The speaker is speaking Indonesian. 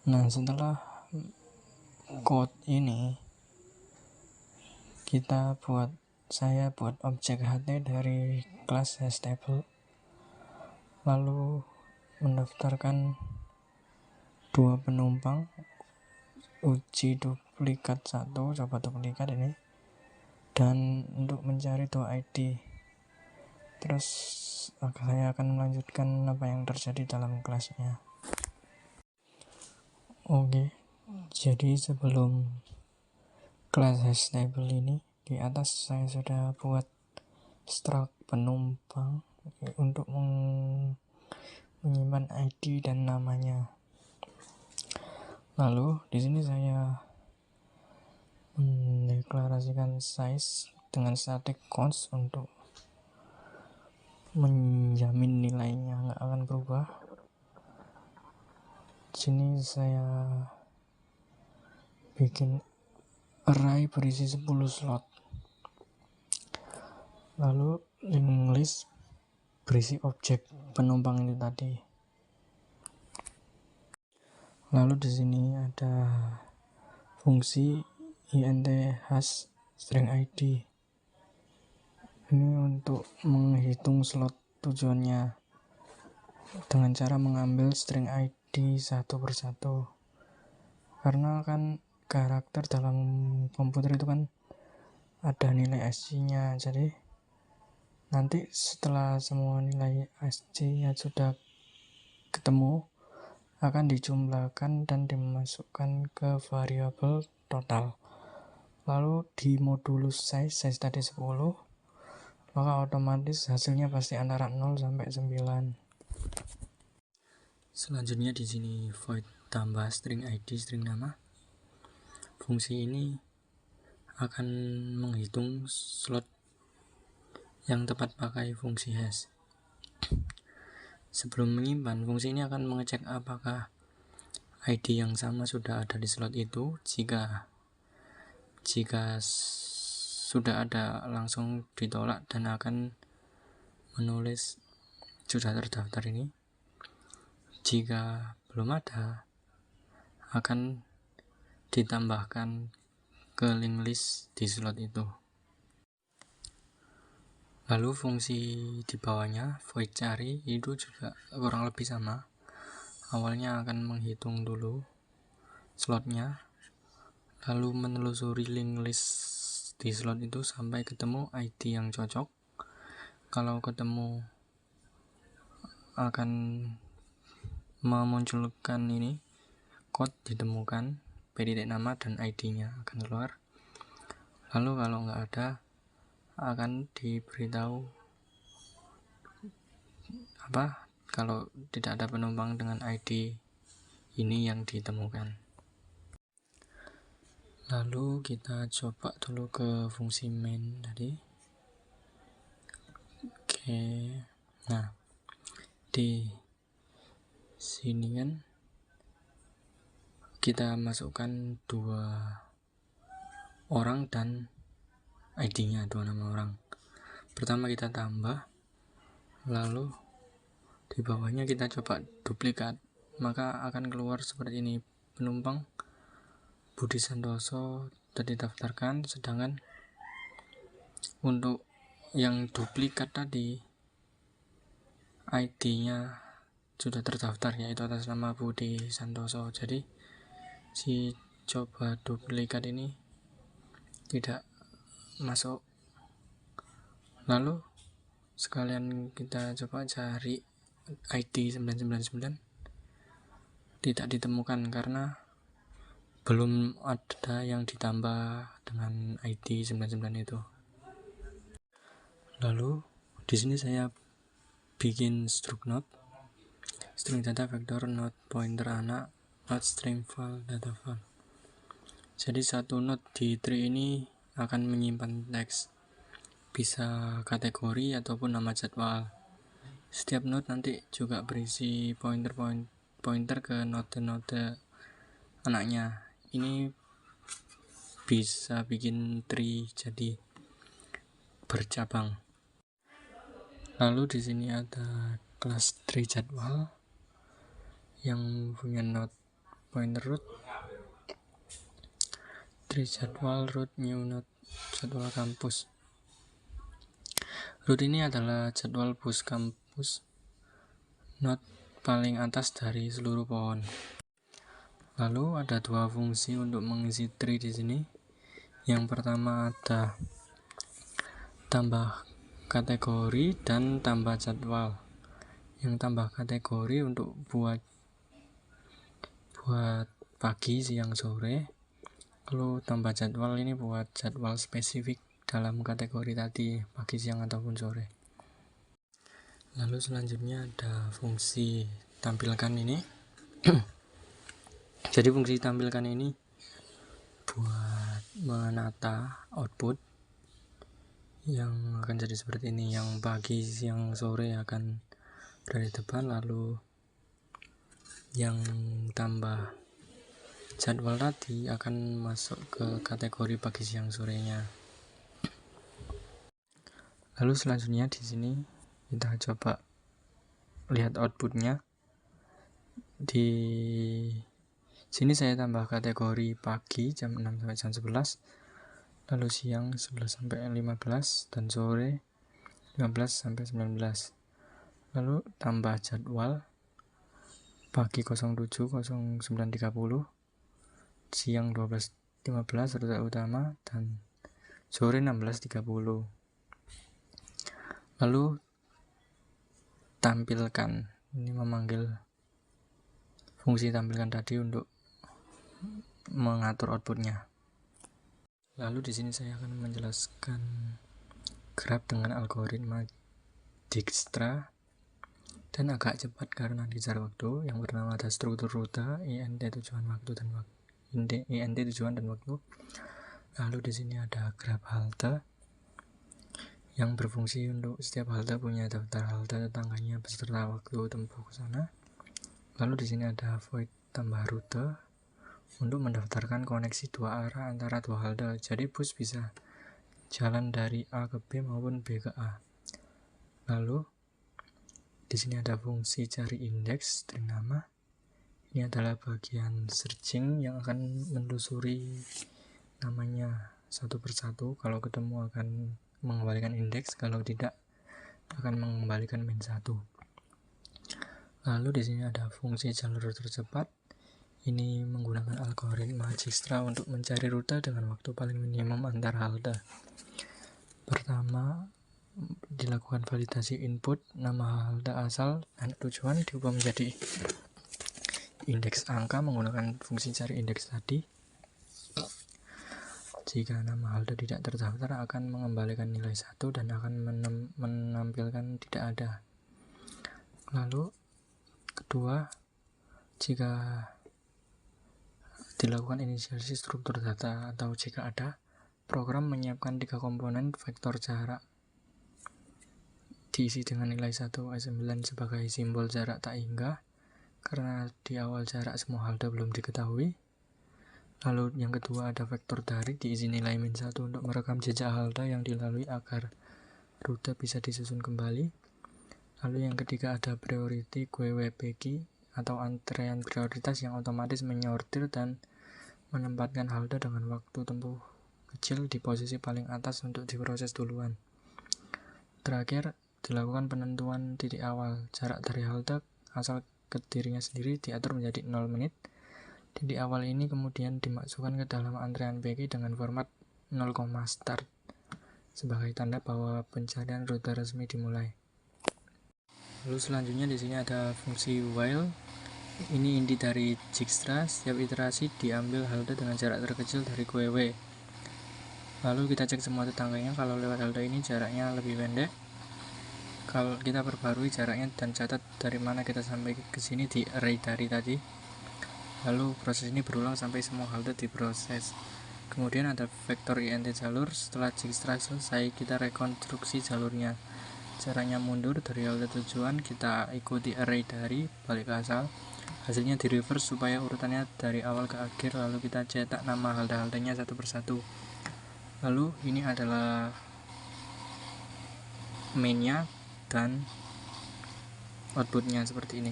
Nah, setelah code ini saya buat objek HT dari kelas hashTable, lalu mendaftarkan dua penumpang, uji duplikat 1, coba duplikat ini, dan untuk mencari 2 ID. Terus saya akan melanjutkan apa yang terjadi dalam kelasnya. Oke, jadi sebelum kelas hashTable ini, di atas saya sudah buat struct penumpang untuk menyimpan ID dan namanya. Lalu di sini saya mendeklarasikan size dengan static const untuk menjamin nilainya nggak akan berubah. Di sini saya bikin array berisi 10 slot. Lalu linked list berisi objek penumpang itu tadi. Lalu di sini ada fungsi int hash string id. Ini untuk menghitung slot tujuannya dengan cara mengambil string id satu persatu. Karena kan karakter dalam komputer itu kan ada nilai SC-nya, jadi nanti setelah semua nilai SC-nya sudah ketemu, akan dijumlahkan dan dimasukkan ke variabel total. Lalu di modulus size tadi 10, maka otomatis hasilnya pasti antara 0 sampai 9. Selanjutnya di sini void tambah string id, string nama. Fungsi ini akan menghitung slot yang tepat pakai fungsi hash. Sebelum menyimpan, fungsi ini akan mengecek apakah ID yang sama sudah ada di slot itu. Jika sudah ada, langsung ditolak dan akan menulis sudah terdaftar ini. Jika belum ada, akan ditambahkan ke linked list di slot itu. Lalu fungsi di bawahnya void cari itu juga kurang lebih sama. Awalnya akan menghitung dulu slotnya, lalu menelusuri linked list di slot itu sampai ketemu ID yang cocok. Kalau ketemu, akan memunculkan ini code ditemukan, p nama dan ID-nya akan keluar. Lalu kalau nggak ada, akan diberitahu kalau tidak ada penumpang dengan ID ini yang ditemukan. Lalu kita coba dulu ke fungsi main tadi. Oke, nah di sini kan kita masukkan 2 orang dan ID-nya, 2 nama orang. Pertama kita tambah, lalu di bawahnya kita coba duplikat, maka akan keluar seperti ini. Penumpang Budi Santoso sudah didaftarkan, sedangkan untuk yang duplikat tadi ID-nya sudah terdaftar, yaitu atas nama Budi Santoso. Jadi si coba duplikat ini tidak masuk. Lalu sekalian kita coba cari ID 999, tidak ditemukan karena belum ada yang ditambah dengan ID 99 itu. Lalu di sini saya bikin struct node, string data vector node pointer anak, node string file data file. Jadi satu node di tree ini akan menyimpan teks, bisa kategori ataupun nama jadwal. Setiap node nanti juga berisi pointer ke node anaknya. Ini bisa bikin tree jadi bercabang. Lalu di sini ada kelas tree jadwal yang punya node pointer root, tree jadwal, root new node, jadwal kampus. Root ini adalah jadwal push kampus node paling atas dari seluruh pohon. Lalu ada dua fungsi untuk mengisi tree di sini. Yang pertama ada tambah kategori dan tambah jadwal. Yang tambah kategori untuk buat pagi, siang, sore. Lalu tambah jadwal ini buat jadwal spesifik dalam kategori tadi, pagi, siang, ataupun sore. Lalu selanjutnya ada fungsi tampilkan ini. Jadi fungsi tampilkan ini buat menata output yang akan jadi seperti ini. Yang pagi, siang, sore akan berada di depan, lalu yang tambah jadwal tadi akan masuk ke kategori pagi, siang, sorenya. Lalu selanjutnya di sini kita coba lihat outputnya. Di sini saya tambah kategori pagi jam 6 sampai jam 11, lalu siang 11 sampai 15, dan sore 15 sampai 19. Lalu tambah jadwal pagi 07, 09.30, siang 12.15 rute utama, dan sore 16.30. Lalu tampilkan, ini memanggil fungsi tampilkan tadi untuk mengatur outputnya. Lalu di sini saya akan menjelaskan graf dengan algoritma Dijkstra dan agak cepat karena dikejar waktu. Yang pertama ada struktur rute, INT tujuan waktu dan INT tujuan dan waktu. Lalu di sini ada graf halte yang berfungsi untuk setiap halte punya daftar halte tetangganya beserta waktu tempuh ke sana. Lalu di sini ada void tambah rute untuk mendaftarkan koneksi dua arah antara dua halte. Jadi bus bisa jalan dari A ke B maupun B ke A. Lalu di sini ada fungsi cari indeks string nama. Ini adalah bagian searching yang akan menelusuri namanya satu persatu. Kalau ketemu akan mengembalikan indeks, kalau tidak akan mengembalikan min 1. Lalu di sini ada fungsi jalur tercepat. Ini menggunakan algoritma Dijkstra untuk mencari rute dengan waktu paling minimum antar halte. Pertama, dilakukan validasi input, nama halte asal dan tujuan diubah menjadi indeks angka menggunakan fungsi cari indeks tadi. Jika nama halte tidak terdaftar akan mengembalikan nilai 1 dan akan menampilkan tidak ada. Lalu kedua, jika dilakukan inisialisasi struktur data atau jika ada, program menyiapkan 3 komponen vektor jarak diisi dengan nilai 1 S9 sebagai simbol jarak tak hingga karena di awal jarak semua halte belum diketahui. Lalu yang kedua ada vektor dari diisi nilai min 1 untuk merekam jejak halte yang dilalui agar rute bisa disusun kembali. Lalu yang ketiga ada priority QWPG atau antrean prioritas yang otomatis menyortir dan menempatkan halte dengan waktu tempuh kecil di posisi paling atas untuk diproses duluan. Terakhir, dilakukan penentuan titik awal. Jarak dari halte asal ke dirinya sendiri diatur menjadi 0 menit. Titik awal ini kemudian dimasukkan ke dalam antrean PG dengan format 0, start sebagai tanda bahwa pencarian rute resmi dimulai. Lalu selanjutnya di sini ada fungsi while. Ini inti dari Dijkstra. Setiap iterasi diambil halte dengan jarak terkecil dari QW. Lalu kita cek semua tetangganya. Kalau lewat halte ini jaraknya lebih pendek. Kalau kita perbarui jaraknya dan catat dari mana kita sampai ke sini di array dari tadi. Lalu proses ini berulang sampai semua halte diproses. Kemudian ada vektor INT jalur. Setelah Dijkstra selesai, kita rekonstruksi jalurnya. Caranya mundur dari halte tujuan, kita ikuti array dari balik ke asal. Hasilnya di reverse supaya urutannya dari awal ke akhir. Lalu kita cetak nama halte-haltenya satu persatu. Lalu ini adalah mainnya dan outputnya seperti ini.